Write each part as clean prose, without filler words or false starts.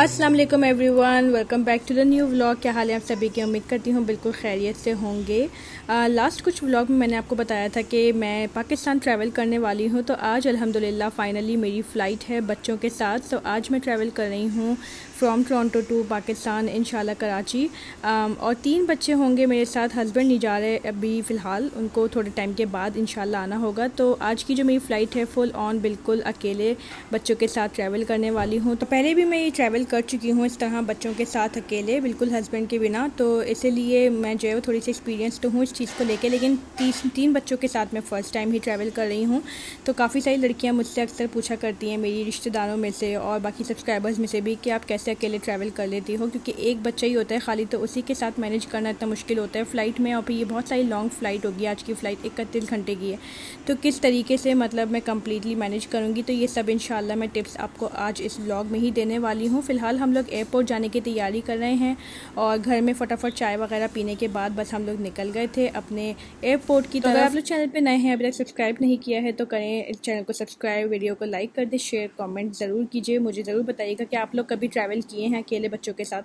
अस्सलाम वालेकुम everyone, welcome back to the new vlog. क्या हाल है आप सभी की? उम्मीद करती हूँ बिल्कुल खैरियत से होंगे। लास्ट कुछ व्लॉग में मैंने आपको बताया था कि मैं पाकिस्तान ट्रैवल करने वाली हूँ, तो आज अल्हम्दुलिल्लाह फ़ाइनली मेरी फ़्लाइट है बच्चों के साथ। तो आज मैं ट्रैवल कर रही हूँ फ्रॉम टोरंटो टू पाकिस्तान, इंशाल्लाह कराची। और 3 बच्चे होंगे मेरे साथ। हस्बैंड नहीं जा रहे अभी फ़िलहाल, उनको थोड़े टाइम के बाद इंशाल्लाह आना होगा। तो आज की जो मेरी फ़्लाइट है फुल ऑन बिल्कुल अकेले बच्चों के साथ ट्रैवल करने वाली हूँ। तो पहले भी मैं ये ट्रैवल कर चुकी हूँ इस तरह बच्चों के साथ अकेले, बिल्कुल हस्बैंड के बिना। तो इसीलिए मैं जो है वो थोड़ी सी एक्सपीरियंस तो हूँ इस चीज़ को लेके, लेकिन 3 बच्चों के साथ मैं फ़र्स्ट टाइम ही ट्रैवल कर रही हूँ। तो काफ़ी सारी लड़कियाँ मुझसे अक्सर पूछा करती हैं, मेरी रिश्तेदारों में से और बाकी सब्सक्राइबर्स में से भी, कि आप कैसे अकेले ट्रैवल कर लेती हो, क्योंकि एक बच्चा ही होता है खाली, तो उसी के साथ मैनेज करना इतना मुश्किल होता है फ़्लाइट में। और फिर ये बहुत सारी लॉन्ग फ़्लाइट होगी, आज की फ़्लाइट 31 घंटे की है। तो किस तरीके से मतलब मैं कम्प्लीटली मैनेज करूँगी, तो ये सब इंशाल्लाह मैं टिप्स आपको आज इस व्लॉग में ही देने वाली हूँ। फ़िलहाल हम लोग एयरपोर्ट जाने की तैयारी कर रहे हैं और घर में फटाफट चाय वगैरह पीने के बाद बस हम लोग निकल गए थे अपने एयरपोर्ट की तरफ। अगर आप लोग चैनल पे नए हैं, अभी तक सब्सक्राइब नहीं किया है तो करें, इस चैनल को सब्सक्राइब, वीडियो को लाइक कर दे, शेयर कमेंट ज़रूर कीजिए। मुझे ज़रूर बताइएगा कि आप लोग कभी ट्रैवल किए हैं अकेले बच्चों के साथ,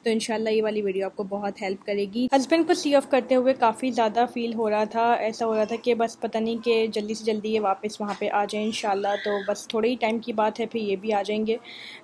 तो इंशाल्लाह ये वाली वीडियो आपको बहुत हेल्प करेगी। हस्बैंड को सी ऑफ करते हुए काफ़ी ज़्यादा फील हो रहा था, ऐसा हो रहा था कि बस पता नहीं कि जल्दी से जल्दी ये वापस वहाँ पे आ जाए इंशाल्लाह। तो बस थोड़े ही टाइम की बात है, फिर ये भी आ जाएंगे।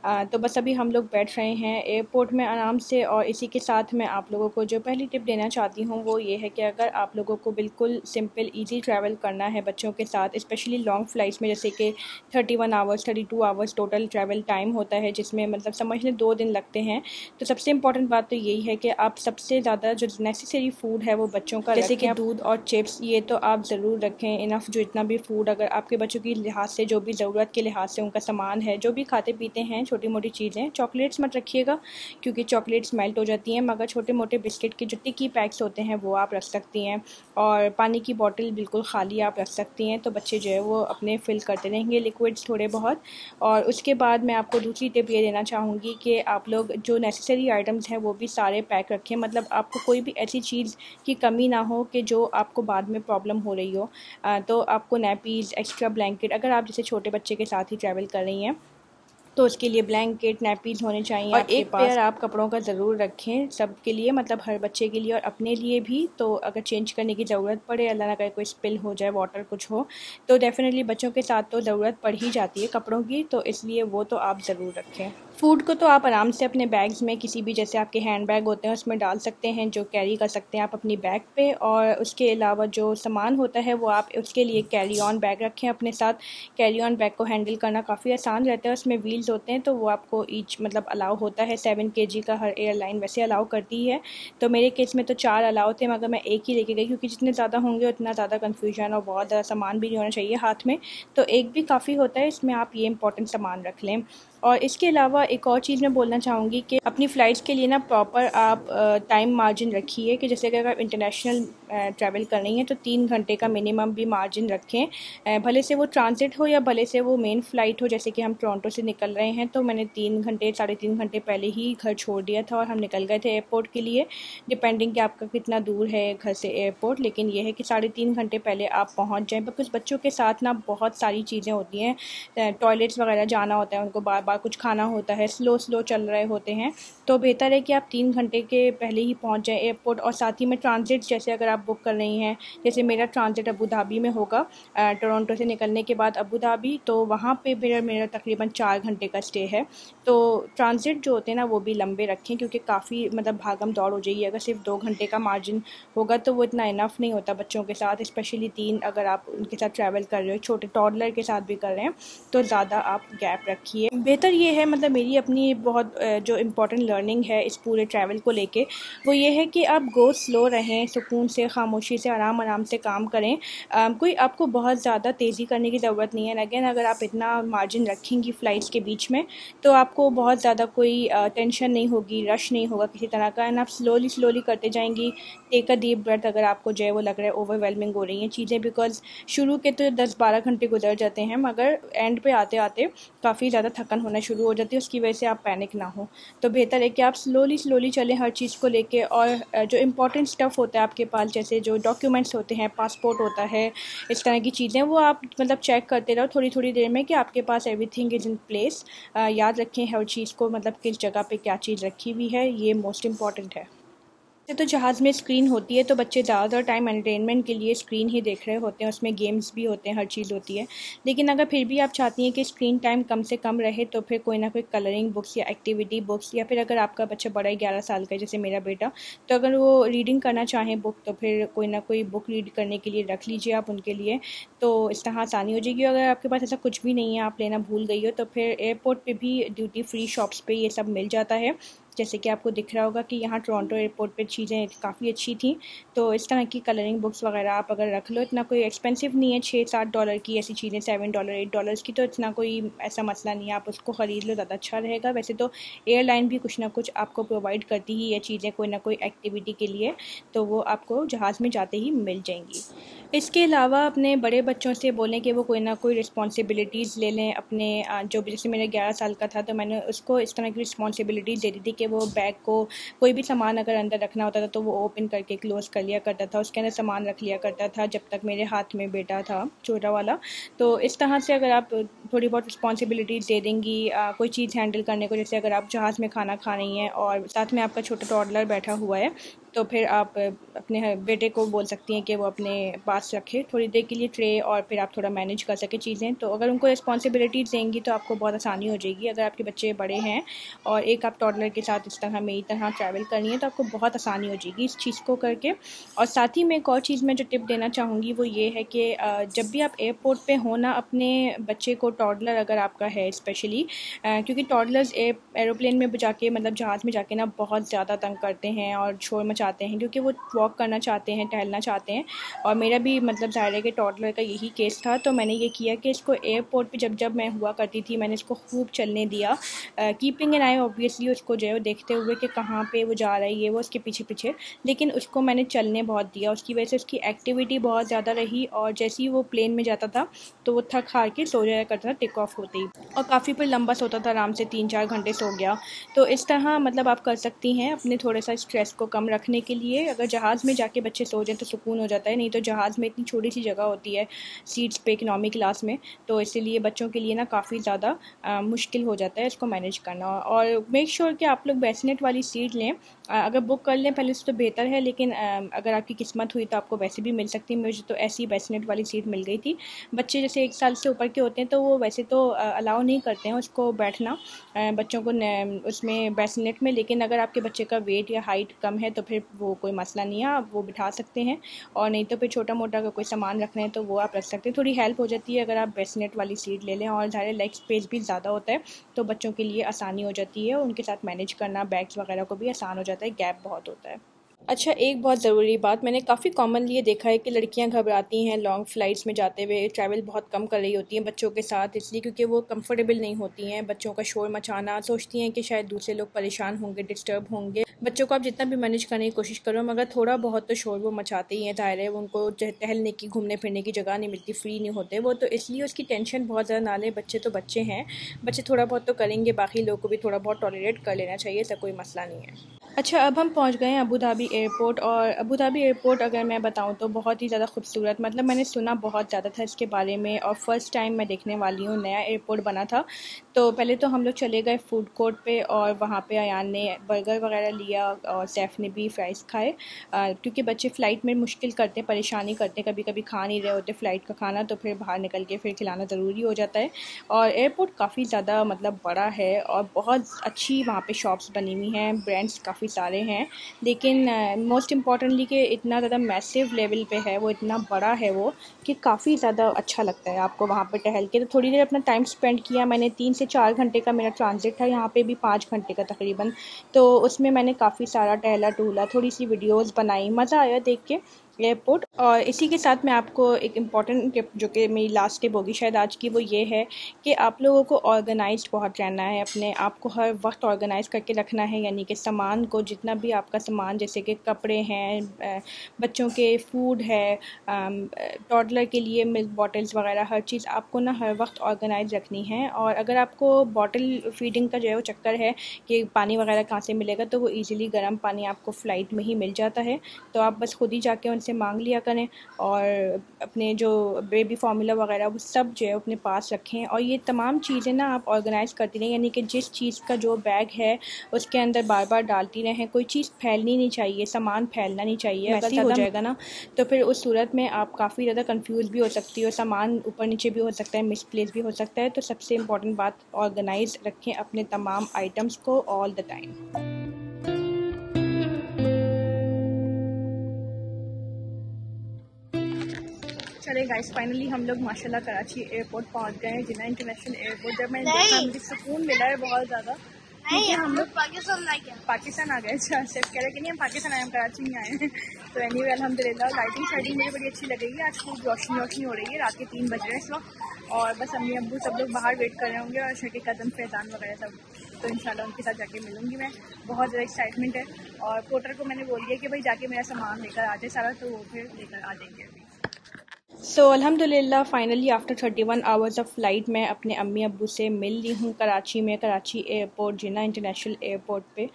तो बस अभी हम लोग बैठ रहे हैं एयरपोर्ट में आराम से। और इसी के साथ मैं आप लोगों को जो पहली टिप देना चाहती हूँ वो ये है कि अगर आप लोगों को बिल्कुल सिंपल ईजी ट्रैवल करना है बच्चों के साथ, स्पेशली लॉन्ग फ़्लाइट्स में, जैसे कि 31 hours 32 hours total travel time होता है, जिसमें मतलब समझ लें 2 दिन लगते हैं। तो सबसे इम्पॉर्टेंट बात तो यही है कि आप सबसे ज़्यादा जो नेसेसरी फ़ूड है वो बच्चों का, जैसे कि दूध और चिप्स, ये तो आप ज़रूर रखें इनफ। जो इतना भी फ़ूड अगर आपके बच्चों की लिहाज से, जो भी ज़रूरत के लिहाज से उनका सामान है, जो भी खाते पीते हैं, छोटी मोटी चीज़ें, चॉकलेट्स मत रखिएगा क्योंकि चॉकलेट्स मेल्ट हो जाती हैं, मगर छोटे मोटे बिस्किट के जो टिक्की पैक्स होते हैं वो आप रख सकती हैं। और पानी की बोतल बिल्कुल खाली आप रख सकती हैं, तो बच्चे जो है वो अपने फिल करते रहेंगे लिक्विड्स थोड़े बहुत। और उसके बाद मैं आपको दूसरी टिप ये देना चाहूँगी कि आप लोग जो नेसेसरी आइटम्स हैं वो भी सारे पैक रखें, मतलब आपको कोई भी ऐसी चीज़ की कमी ना हो कि जो आपको बाद में प्रॉब्लम हो रही हो। तो आपको नैपीज़, एक्स्ट्रा ब्लैंकेट, अगर आप जैसे छोटे बच्चे के साथ ही ट्रैवल कर रही हैं तो उसके लिए ब्लैंकेट, नैपीज़ होने चाहिए और एक पेयर आप कपड़ों का ज़रूर रखें सबके लिए, मतलब हर बच्चे के लिए और अपने लिए भी। तो अगर चेंज करने की ज़रूरत पड़े, अल्लाह ना करे कोई स्पिल हो जाए, वाटर कुछ हो, तो डेफ़िनेटली बच्चों के साथ तो ज़रूरत पड़ ही जाती है कपड़ों की, तो इसलिए वो तो आप ज़रूर रखें। फ़ूड को तो आप आराम से अपने बैग्स में, किसी भी जैसे आपके हैंड बैग होते हैं उसमें डाल सकते हैं, जो कैरी कर सकते हैं आप अपनी बैग पे। और उसके अलावा जो सामान होता है वो आप उसके लिए कैरी ऑन बैग रखें अपने साथ। कैरी ऑन बैग को हैंडल करना काफ़ी आसान रहता है, उसमें व्हील्स होते हैं, तो वो आपको ईच मतलब अलाउ होता है 7 kg का, हर एयरलाइन वैसे अलाउ करती है। तो मेरे केस में तो 4 अलाउ थे, मगर मैं एक ही लेके गई क्योंकि जितने ज़्यादा होंगे उतना ज़्यादा कन्फ्यूजन और बहुत ज़्यादा सामान भी नहीं होना चाहिए हाथ में, तो एक भी काफ़ी होता है, इसमें आप ये इंपॉर्टेंट सामान रख लें। और इसके अलावा एक और चीज़ मैं बोलना चाहूँगी कि अपनी फ़्लाइट्स के लिए ना प्रॉपर आप टाइम मार्जिन रखिए, कि जैसे अगर आप इंटरनेशनल ट्रैवल कर रही हैं तो 3 घंटे का मिनिमम भी मार्जिन रखें। भले से वो ट्रांजिट हो या भले से वो मेन फ़्लाइट हो, जैसे कि हम टोरंटो से निकल रहे हैं तो मैंने 3 घंटे 3.5 घंटे पहले ही घर छोड़ दिया था और हम निकल गए थे एयरपोर्ट के लिए, डिपेंडिंग कि आपका कितना दूर है घर से एयरपोर्ट। लेकिन यह है कि 3.5 घंटे पहले आप पहुँच जाएँ, बिकॉज़ बच्चों के साथ ना बहुत सारी चीज़ें होती हैं, टॉयलेट्स वगैरह जाना होता है उनको, बार बार कुछ खाना होता है, स्लो चल रहे होते हैं, तो बेहतर है कि आप 3 घंटे के पहले ही पहुंच जाएं एयरपोर्ट। और साथ ही में ट्रांजिट, जैसे अगर आप बुक कर रही हैं, जैसे मेरा ट्रांजिट अबू धाबी में होगा, टोरंटो से निकलने के बाद अबू धाबी, तो वहाँ पे मेरा तकरीबन 4 घंटे का स्टे है। तो ट्रांजिट जो होते हैं ना वो भी लंबे रखें, क्योंकि काफ़ी मतलब भागम दौड़ हो जाएगी। अगर सिर्फ 2 घंटे का मार्जिन होगा तो वो इतना इनफ नहीं होता बच्चों के साथ, स्पेशली 3 अगर आप उनके साथ ट्रैवल कर रहे हो, छोटे टॉडलर के साथ भी कर रहे हैं, तो ज़्यादा आप गैप रखिए। बेहतर ये है, मतलब मेरी अपनी बहुत जो इम्पोर्टेंट लर्निंग है इस पूरे ट्रैवल को लेके, वो ये है कि आप गो स्लो रहें, सुकून से, खामोशी से, आराम से काम करें। कोई आपको बहुत ज़्यादा तेज़ी करने की ज़रूरत नहीं है। अगेन अगर आप इतना मार्जिन रखेंगी फ़्लाइट्स के बीच में तो आपको बहुत ज़्यादा कोई टेंशन नहीं होगी, रश नहीं होगा किसी तरह का, एंड आप स्लोली करते जाएंगी। टेक अ डीप ब्रेथ, अगर आपको जो है वो लग रहा है ओवरवेलमिंग हो रही हैं चीज़ें, बिकॉज शुरू के तो 10-12 घंटे गुजर जाते हैं, मगर एंड पे आते आते काफ़ी ज़्यादा थकन होना शुरू हो जाती है, उसकी वजह से आप पैनिक ना हो। तो बेहतर है कि आप स्लोली चलें हर चीज़ को लेके, और जो इम्पोर्टेंट स्टफ़ होता है आपके पास, जैसे जो डॉक्यूमेंट्स होते हैं, पासपोर्ट होता है, इस तरह की चीज़ें, वो आप मतलब चेक करते रहो थोड़ी देर में कि आपके पास एवरीथिंग इज़ इन प्लेस। याद रखें हर चीज़ को, मतलब किस जगह पे क्या चीज़ रखी हुई है, ये मोस्ट इम्पॉर्टेंट है। तो जहाज़ में स्क्रीन होती है, तो बच्चे ज़्यादातर टाइम एंटरटेनमेंट के लिए स्क्रीन ही देख रहे होते हैं, उसमें गेम्स भी होते हैं, हर चीज़ होती है। लेकिन अगर फिर भी आप चाहती हैं कि स्क्रीन टाइम कम से कम रहे, तो फिर कोई ना कोई कलरिंग बुक्स या एक्टिविटी बुक्स, या फिर अगर आपका बच्चा बड़ा है 11 साल का है जैसे मेरा बेटा, तो अगर वो रीडिंग करना चाहें बुक, तो फिर कोई ना कोई बुक रीड करने के लिए रख लीजिए आप उनके लिए। तो इस तरह आसानी हो जाएगी। अगर आपके पास ऐसा कुछ भी नहीं है, आप लेना भूल गई हो, तो फिर एयरपोर्ट पे भी ड्यूटी फ्री शॉप्स पे ये सब मिल जाता है। जैसे कि आपको दिख रहा होगा कि यहाँ टोरंटो एयरपोर्ट पे चीज़ें काफ़ी अच्छी थी। तो इस तरह की कलरिंग बुक्स वगैरह आप अगर रख लो, इतना कोई एक्सपेंसिव नहीं है, $6-7 की ऐसी चीज़ें, $7 $8 की, तो इतना कोई ऐसा मसला नहीं है, आप उसको ख़रीद लो, ज़्यादा अच्छा रहेगा। वैसे तो एयरलाइन भी कुछ ना कुछ आपको प्रोवाइड करती ही ये चीज़ें कोई ना कोई एक्टिविटी के लिए, तो वो आपको जहाज़ में जाते ही मिल जाएंगी। इसके अलावा अपने बड़े बच्चों से बोलें कि वो कोई ना कोई रिस्पॉन्सिबिलिटीज़ ले लें अपने, जो भी, जैसे मेरा 11 साल का था, तो मैंने उसको इस तरह की रिस्पॉन्सिबिलिटीज़ दे दी थी कि वो बैग को, कोई भी सामान अगर अंदर रखना होता था तो वो ओपन करके क्लोज़ कर लिया करता था, उसके अंदर सामान रख लिया करता था जब तक मेरे हाथ में बेटा था छोटा वाला। तो इस तरह से अगर आप थोड़ी बहुत रिस्पॉन्सिबिलिटीज़ दे देंगी कोई चीज़ हैंडल करने को, जैसे अगर आप जहाज़ में खाना खा रही हैं और साथ में आपका छोटा टॉडलर बैठा हुआ है, तो फिर आप अपने बेटे को बोल सकती हैं कि वो अपने पास रखे थोड़ी देर के लिए ट्रे, और फिर आप थोड़ा मैनेज कर सके चीज़ें। तो अगर उनको रिस्पॉन्सिबिलिटीज़ देंगी तो आपको बहुत आसानी हो जाएगी। अगर आपके बच्चे बड़े हैं और एक आप टॉडलर के साथ इस तरह मेरी तरह ट्रैवल करनी है, तो आपको बहुत आसानी हो जाएगी इस चीज़ को करके। और साथ ही में एक और चीज़ मैं जो टिप देना चाहूँगी वो ये है कि जब भी आप एयरपोर्ट पे हो ना, अपने बच्चे को, टॉडलर अगर आपका है स्पेशली, क्योंकि टॉडलर्स एरोप्लेन में जाके, मतलब जहाज़ में जाके ना, बहुत ज़्यादा तंग करते हैं और शोर मचाते हैं, क्योंकि वो वॉक करना चाहते हैं, टहलना चाहते हैं। और मेरा भी मतलब ज़ाहिर है कि टॉडलर का यही केस था, तो मैंने ये किया कि इसको एयरपोर्ट पे जब मैं हुआ करती थी, मैंने इसको खूब चलने दिया, कीपिंग एन आई ऑब्वियसली, उसको जो है देखते हुए कि कहाँ पे वो जा रही है, वो उसके पीछे पीछे, लेकिन उसको मैंने चलने बहुत दिया। उसकी वजह से उसकी एक्टिविटी बहुत ज़्यादा रही, और जैसे ही वो प्लेन में जाता था तो वो थक हार के सो जाया करता था टेक ऑफ होते ही, और काफ़ी फिर लंबा सोता था, आराम से 3-4 घंटे सो गया। तो इस तरह मतलब आप कर सकती हैं अपने थोड़ा सा स्ट्रेस को कम रखने के लिए। अगर जहाज़ में जाके बच्चे सो जाएँ तो सुकून हो जाता है, नहीं तो जहाज़ में इतनी छोटी सी जगह होती है सीट्स पे इकनॉमी क्लास में, तो इसीलिए बच्चों के लिए ना काफ़ी ज़्यादा मुश्किल हो जाता है इसको मैनेज करना। और मेक श्योर कि आप लोग बेसिनेट वाली सीट लें, अगर बुक कर लें पहले से तो बेहतर है, लेकिन अगर आपकी किस्मत हुई तो आपको वैसे भी मिल सकती है। मुझे तो ऐसी बेसिनेट वाली सीट मिल गई थी। बच्चे जैसे 1 साल से ऊपर के होते हैं तो वो वैसे तो अलाउ नहीं करते हैं उसको बैठना, बच्चों को उसमें बेसिनेट में, लेकिन अगर आपके बच्चे का वेट या हाइट कम है तो फिर वो कोई मसला नहीं है, आप वो बिठा सकते हैं। और नहीं तो फिर छोटा मोटा अगर कोई सामान रखना है तो वो आप रख सकते हैं। थोड़ी हेल्प हो जाती है अगर आप बेसिनेट वाली सीट ले लें, और ज़्यादा लेग स्पेस भी ज़्यादा होता है, तो बच्चों के लिए आसानी हो जाती है, उनके साथ मैनेज करना बैग्स वगैरह को भी आसान हो जाता है, गैप बहुत होता है। अच्छा, एक बहुत ज़रूरी बात, मैंने काफ़ी कॉमनली ये देखा है कि लड़कियां घबराती हैं लॉन्ग फ़्लाइट्स में जाते हुए, ट्रैवल बहुत कम कर रही होती हैं बच्चों के साथ, इसलिए क्योंकि वो कंफर्टेबल नहीं होती हैं। बच्चों का शोर मचाना, सोचती हैं कि शायद दूसरे लोग परेशान होंगे, डिस्टर्ब होंगे। बच्चों को आप जितना भी मैनेज करने की कोशिश करो, मगर थोड़ा बहुत तो शोर वो मचाते ही हैं, ज़ाहिर है उनको टहलने की, घूमने फिरने की जगह नहीं मिलती, फ्री नहीं होते वो, तो इसलिए उसकी टेंशन बहुत ज़्यादा ना लें। बच्चे तो बच्चे हैं, बच्चे थोड़ा बहुत तो करेंगे, बाकी लोग को भी थोड़ा बहुत टॉलरेट कर लेना चाहिए, ऐसा कोई मसला नहीं है। अच्छा, अब हम पहुंच गए हैं अबू धाबी एयरपोर्ट, और अबू धाबी एयरपोर्ट अगर मैं बताऊं तो बहुत ही ज़्यादा खूबसूरत, मतलब मैंने सुना बहुत ज़्यादा था इसके बारे में, और फ़र्स्ट टाइम मैं देखने वाली हूँ, नया एयरपोर्ट बना था। तो पहले तो हम लोग चले गए फूड कोर्ट पे, और वहाँ पे अयान ने बर्गर वगैरह लिया और सैफ़ ने भी फ्राइज़ खाए, क्योंकि बच्चे फ़्लाइट में मुश्किल करते, परेशानी करते, कभी कभी खा नहीं रहे होते फ़्लाइट का खाना, तो फिर बाहर निकल के फिर खिलाना ज़रूरी हो जाता है। और एयरपोर्ट काफ़ी ज़्यादा मतलब बड़ा है, और बहुत अच्छी वहाँ पे शॉप्स बनी हुई हैं, ब्रांड्स काफ़ी सारे हैं, लेकिन मोस्ट इम्पॉर्टेंटली कि इतना ज़्यादा मैसिव लेवल पे है वो, इतना बड़ा है वो, कि काफ़ी ज़्यादा अच्छा लगता है आपको वहाँ पे टहल के। तो थोड़ी देर अपना टाइम स्पेंड किया मैंने, 3 से 4 घंटे का मेरा ट्रांजिट था, यहाँ पे भी 5 घंटे का तकरीबन, तो उसमें मैंने काफ़ी सारा टहला टूला, थोड़ी सी वीडियोज़ बनाई, मज़ा आया देख के। एयरपोर्ट। और इसी के साथ मैं आपको एक इम्पॉर्टेंट टिप, जो कि मेरी लास्ट टिप होगी शायद आज की, वो ये है कि आप लोगों को ऑर्गेनाइज्ड बहुत रहना है, अपने आप को हर वक्त ऑर्गेनाइज करके रखना है। यानी कि सामान को, जितना भी आपका सामान, जैसे कि कपड़े हैं, बच्चों के फूड है, टॉडलर के लिए मिल्क बॉटल्स वगैरह, हर चीज़ आपको ना हर वक्त ऑर्गेनाइज रखनी है। और अगर आपको बॉटल फीडिंग का जो है वो चक्कर है कि पानी वगैरह कहाँ से मिलेगा, तो वो ईज़िली गर्म पानी आपको फ़्लाइट में ही मिल जाता है। तो आप बस खुद ही जाके उनसे मांग लिया करें। और अपने जो बेबी फार्मूला वगैरह वो सब जो है अपने पास रखें। और ये तमाम चीज़ें ना आप ऑर्गेनाइज़ करती रहें, यानी कि जिस चीज़ का जो बैग है उसके अंदर बार बार डालती रहें। कोई चीज़ फैलनी नहीं चाहिए, सामान फैलना नहीं चाहिए। अगर ज़्यादा हो जाएगा ना तो फिर उस सूरत में आप काफ़ी ज़्यादा कंफ्यूज भी हो सकती हो, सामान ऊपर नीचे भी हो सकता है, मिसप्लेस भी हो सकता है। तो सबसे इम्पॉर्टेंट बात, ऑर्गेनाइज रखें अपने तमाम आइटम्स को ऑल द टाइम। चले गाइस, फाइनली हम लोग माशाल्लाह कराची एयरपोर्ट पहुंच गए हैं, जिन्ना इंटरनेशनल एयरपोर्ट। जब मैंने देखा मुझे सुकून मिला है बहुत ज़्यादा, क्योंकि हम लोग पाकिस्तान आ गए। अच्छा, सिर्फ कह रहे कि नहीं हम पाकिस्तान आए, हम कराची नहीं आए हैं। तो एनीवे अल्हम्दुलिल्लाह, लाइटिंग शाइटिंग मुझे बड़ी अच्छी लगी है। आज खूब रोशनी हो रही है, रात के 3 बज रहे हैं इस वक्त। और बस अम्मी अब्बू सब लोग बाहर वेट कर रहे होंगे, और शके कदम फैजान वगैरह सब। तो इंशाल्लाह उनके साथ जाके मिलूंगी मैं। बहुत ज़्यादा एक्साइटमेंट है। और पोर्टर को मैंने बोल दिया कि भाई जाके मेरा सामान लेकर आ जाए सारा, तो वो फिर लेकर आ जाएंगे अभी। सो अल्हम्दुलिल्लाह, finally after 31 hours of flight मैं अपने अम्मी अब्बू से मिल ली हूँ कराची में, कराची एयरपोर्ट, जिन्ना इंटरनेशनल एयरपोर्ट पे।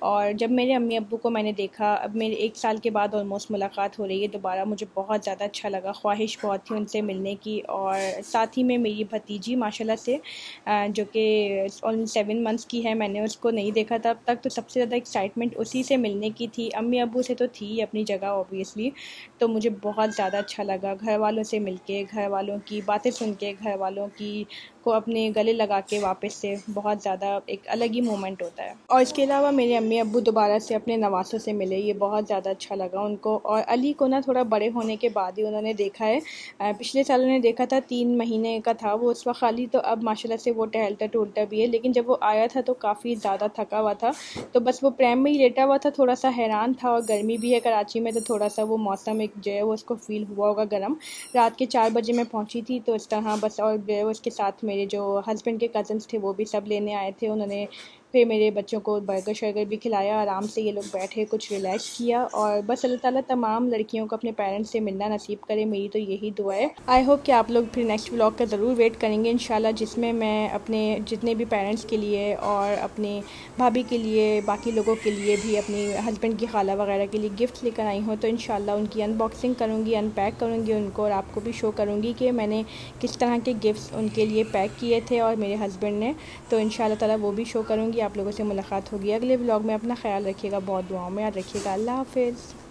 और जब मेरे अम्मी अब्बू को मैंने देखा, अब मेरे 1 साल के बाद ऑलमोस्ट मुलाकात हो रही है दोबारा, मुझे बहुत ज़्यादा अच्छा लगा। ख्वाहिश बहुत थी उनसे मिलने की। और साथ ही में मेरी भतीजी माशाल्लाह से, जो कि ऑन 7 मंथ्स की है, मैंने उसको नहीं देखा था अब तक। तो सबसे ज़्यादा एक्साइटमेंट उसी से मिलने की थी। अम्मी अब्बू से तो थी अपनी जगह ऑब्वियसली। तो मुझे बहुत ज़्यादा अच्छा लगा घर वालों से मिलके, घर वालों की बातें सुन के, घर वालों की को अपने गले लगा के वापस से। बहुत ज़्यादा एक अलग ही मोमेंट होता है। और इसके अलावा मेरे अम्मी अब्बू दोबारा से अपने नवासों से मिले, ये बहुत ज़्यादा अच्छा लगा उनको। और अली को ना थोड़ा बड़े होने के बाद ही उन्होंने देखा है। पिछले साल उन्होंने देखा था, 3 महीने का था वो उस वक्त खाली। तो अब माशाल्लाह से वो टहलता टूलता भी है। लेकिन जब वो आया था तो काफ़ी ज़्यादा थका हुआ था, तो बस वो प्रैम में ही लेटा हुआ था, थोड़ा सा हैरान था। और गर्मी भी है कराची में, तो थोड़ा सा वो मौसम एक जो है वो उसको फ़ील हुआ होगा गर्म। रात के 4 बजे मैं पहुंची थी, तो इस तरह बस। और जो है उसके साथ मेरे जो हस्बैंड के कज़न्स थे वो भी सब लेने आए थे। उन्होंने फिर मेरे बच्चों को बर्गर शर्गर भी खिलाया, आराम से ये लोग बैठे, कुछ रिलैक्स किया। और बस अल्लाह ताला तमाम लड़कियों को अपने पेरेंट्स से मिलना नसीब करे, मेरी तो यही दुआ है। आई होप कि आप लोग फिर नेक्स्ट व्लॉग का ज़रूर वेट करेंगे इंशाल्लाह, जिसमें मैं अपने जितने भी पेरेंट्स के लिए और अपने भाभी के लिए, बाकी लोगों के लिए भी, अपनी हस्बैंड की खाला वगैरह के लिए गिफ्ट लेकर आई हूँ। तो इंशाल्लाह उनकी अनबॉक्सिंग करूँगी, अनपैक करूँगी उनको, और आपको भी शो करूँगी कि मैंने किस तरह के गिफ्ट्स उनके लिए पैक किए थे और मेरे हस्बैंड ने। तो इंशाल्लाह ताला वो भी शो करूँगी। आप लोगों से मुलाकात होगी अगले व्लॉग में। अपना ख्याल रखिएगा, बहुत दुआओं में याद रखिएगा। अल्लाह हाफ़िज़।